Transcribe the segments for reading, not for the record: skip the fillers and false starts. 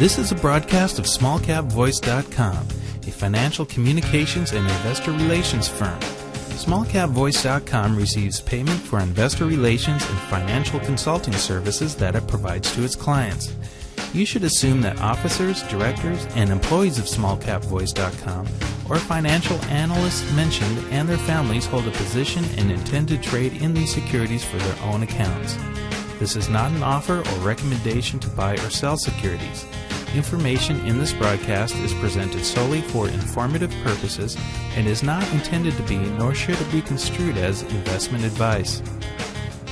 This is a broadcast of SmallCapVoice.com, a financial communications and investor relations firm. SmallCapVoice.com receives payment for investor relations and financial consulting services that it provides to its clients. You should assume that officers, directors, and employees of SmallCapVoice.com or financial analysts mentioned and their families hold a position and intend to trade in these securities for their own accounts. This is not an offer or recommendation to buy or sell securities. Information in this broadcast is presented solely for informative purposes and is not intended to be, nor should it be construed as, investment advice.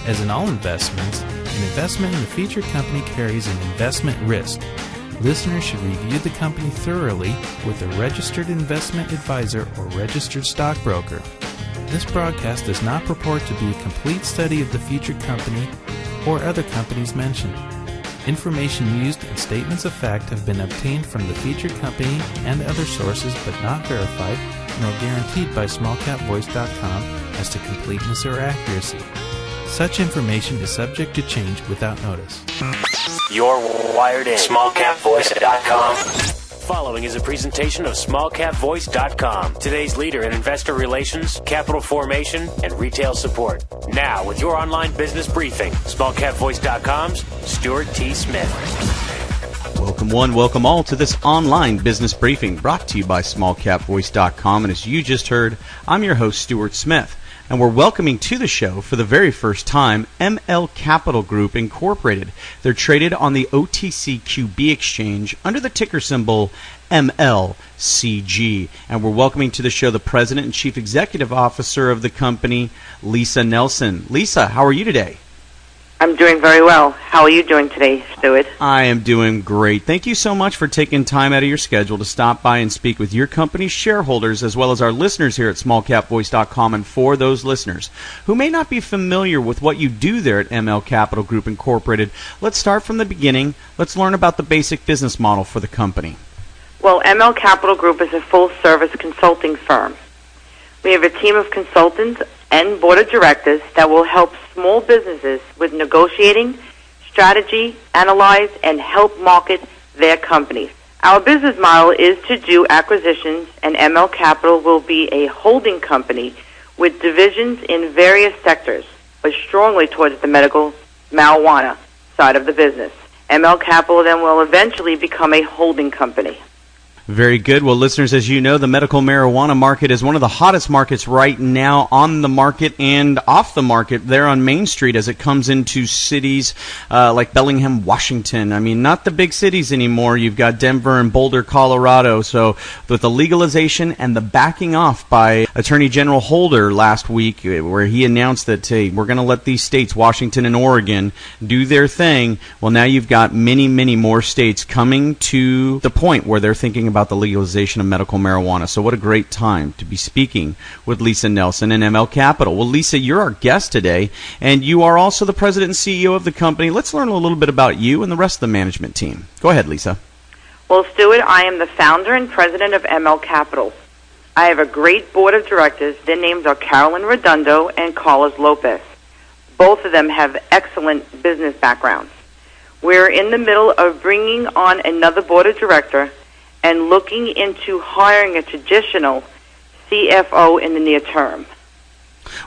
As in all investments, an investment in the featured company carries an investment risk. Listeners should review the company thoroughly with a registered investment advisor or registered stockbroker. This broadcast does not purport to be a complete study of the featured company or other companies mentioned. Information used and statements of fact have been obtained from the featured company and other sources but not verified nor guaranteed by SmallCapVoice.com as to completeness or accuracy. Such information is subject to change without notice. You're wired in. SmallCapVoice.com. Following is a presentation of SmallCapVoice.com, today's leader in investor relations, capital formation, and retail support. Now, with your online business briefing, SmallCapVoice.com's Stuart T. Smith. Welcome one, welcome all to this online business briefing brought to you by SmallCapVoice.com. And as you just heard, I'm your host, Stuart Smith. And we're welcoming to the show for the very first time ML Capital Group Incorporated. They're traded on the OTCQB exchange under the ticker symbol MLCG. And we're welcoming to the show the President and Chief Executive Officer of the company, Lisa Nelson. Lisa, how are you today? I'm doing very well. How are you doing today, Stuart? I am doing great. Thank you so much for taking time out of your schedule to stop by and speak with your company's shareholders as well as our listeners here at SmallCapVoice.com. And for those listeners who may not be familiar with what you do there at ML Capital Group Incorporated, let's start from the beginning. Let's learn about the basic business model for the company. Well, ML Capital Group is a full-service consulting firm. We have a team of consultants and board of directors that will help small businesses with negotiating, strategy, analyze, and help market their companies. Our business model is to do acquisitions, and ML Capital will be a holding company with divisions in various sectors, but strongly towards the medical marijuana side of the business. ML Capital then will eventually become a holding company. Very good. Well, listeners, as you know, the medical marijuana market is one of the hottest markets right now on the market and off the market there on Main Street as it comes into cities like Bellingham, Washington. I mean, not the big cities anymore. You've got Denver and Boulder, Colorado. So with the legalization and the backing off by Attorney General Holder last week where he announced that, hey, we're going to let these states, Washington and Oregon, do their thing. Well, now you've got many, many more states coming to the point where they're thinking about the legalization of medical marijuana. So what a great time to be speaking with Lisa Nelson and ML Capital. Well, Lisa, you're our guest today, and you are also the president and CEO of the company. Let's learn a little bit about you and the rest of the management team. Go ahead, Lisa. Well, Stuart, I am the founder and president of ML Capital. I have a great board of directors. Their names are Carolyn Redondo and Carlos Lopez. Both of them have excellent business backgrounds. We're in the middle of bringing on another board of director and looking into hiring a traditional CFO in the near term.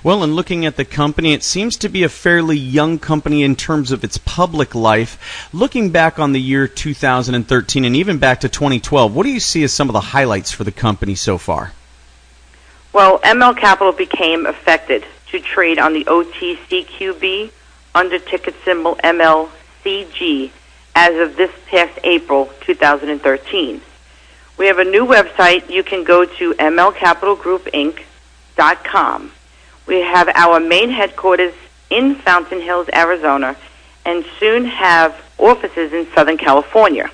Well, in looking at the company, it seems to be a fairly young company in terms of its public life. Looking back on the year 2013 and even back to 2012, what do you see as some of the highlights for the company so far? Well, ML Capital became affected to trade on the OTCQB under ticket symbol MLCG as of this past April 2013. We have a new website. You can go to mlcapitalgroupinc.com. We have our main headquarters in Fountain Hills, Arizona, and soon have offices in Southern California.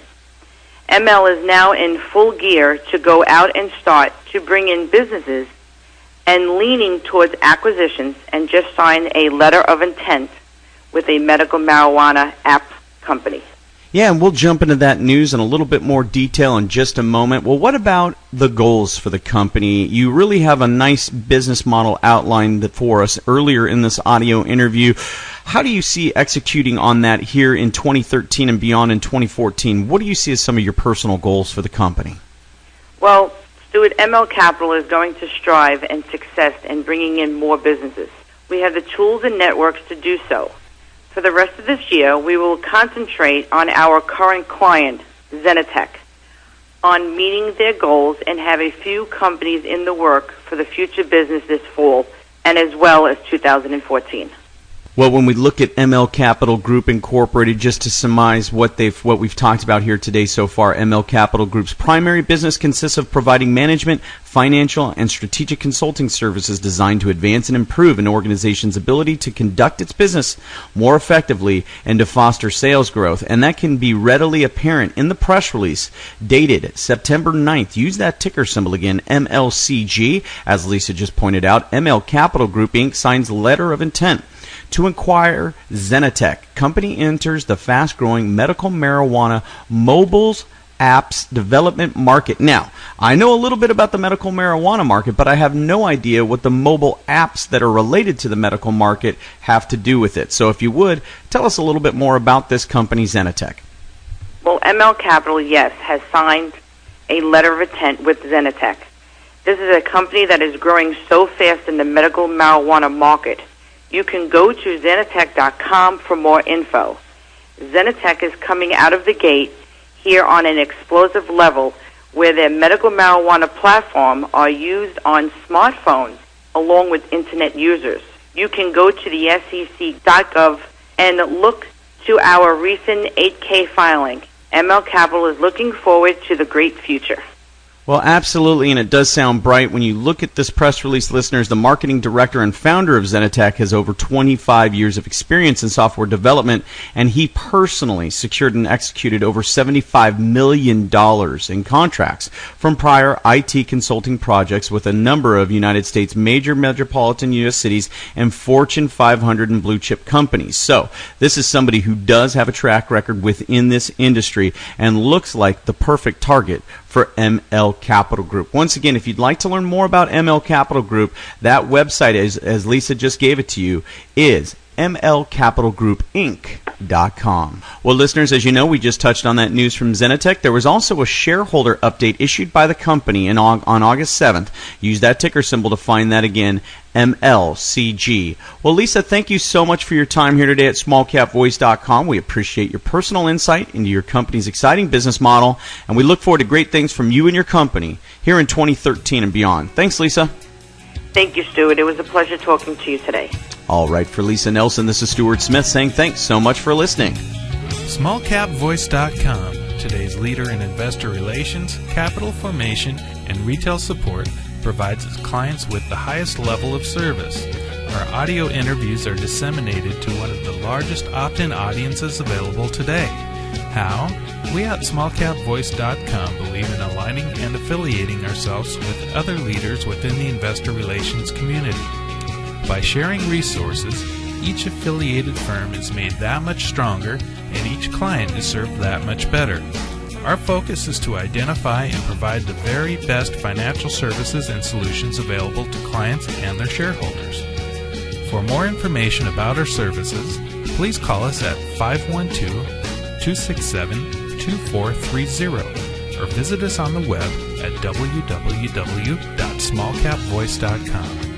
ML is now in full gear to go out and start to bring in businesses and leaning towards acquisitions and just sign a letter of intent with a medical marijuana app company. Yeah, and we'll jump into that news in a little bit more detail in just a moment. Well, what about the goals for the company? You really have a nice business model outlined for us earlier in this audio interview. How do you see executing on that here in 2013 and beyond in 2014? What do you see as some of your personal goals for the company? Well, Stuart, ML Capital is going to strive and success in bringing in more businesses. We have the tools and networks to do so. For the rest of this year, we will concentrate on our current client, Zenitech, on meeting their goals and have a few companies in the work for the future business this fall and as well as 2014. Well, when we look at ML Capital Group Incorporated, just to surmise what we've talked about here today so far, ML Capital Group's primary business consists of providing management, financial, and strategic consulting services designed to advance and improve an organization's ability to conduct its business more effectively and to foster sales growth. And that can be readily apparent in the press release dated September 9th. Use that ticker symbol again, MLCG. As Lisa just pointed out, ML Capital Group Inc. signs letter of intent to acquire Zenitech. Company enters the fast-growing medical marijuana mobiles apps development market. Now, I know a little bit about the medical marijuana market, but I have no idea what the mobile apps that are related to the medical market have to do with it. So if you would, tell us a little bit more about this company, Zenitech. Well, ML Capital, yes, has signed a letter of intent with Zenitech. This is a company that is growing so fast in the medical marijuana market. You can go to Zenitech.com for more info. Zenitech is coming out of the gate here on an explosive level where their medical marijuana platform are used on smartphones along with internet users. You can go to the SEC.gov and look to our recent 8K filing. ML Capital is looking forward to the great future. Well, absolutely, and it does sound bright. When you look at this press release, listeners, the marketing director and founder of Zenitech has over 25 years of experience in software development, and he personally secured and executed over $75 million in contracts from prior IT consulting projects with a number of United States major metropolitan U.S. cities and Fortune 500 and blue chip companies. So this is somebody who does have a track record within this industry and looks like the perfect target for ML Capital Group. Once again, if you'd like to learn more about ML Capital Group, that website, as Lisa just gave it to you, is MLCapitalGroupInc.com. Well, listeners, as you know, we just touched on that news from Zenitech. There was also a shareholder update issued by the company on August 7th. Use that ticker symbol to find that again, MLCG. Well, Lisa, thank you so much for your time here today at SmallCapVoice.com. We appreciate your personal insight into your company's exciting business model, and we look forward to great things from you and your company here in 2013 and beyond. Thanks, Lisa. Thank you, Stuart. It was a pleasure talking to you today. All right, for Lisa Nelson, this is Stuart Smith saying thanks so much for listening. SmallCapVoice.com, today's leader in investor relations, capital formation, and retail support, provides its clients with the highest level of service. Our audio interviews are disseminated to one of the largest opt-in audiences available today. How? We at SmallCapVoice.com believe in aligning and affiliating ourselves with other leaders within the investor relations community. By sharing resources, each affiliated firm is made that much stronger and each client is served that much better. Our focus is to identify and provide the very best financial services and solutions available to clients and their shareholders. For more information about our services, please call us at 512-267-2430 or visit us on the web at www.smallcapvoice.com.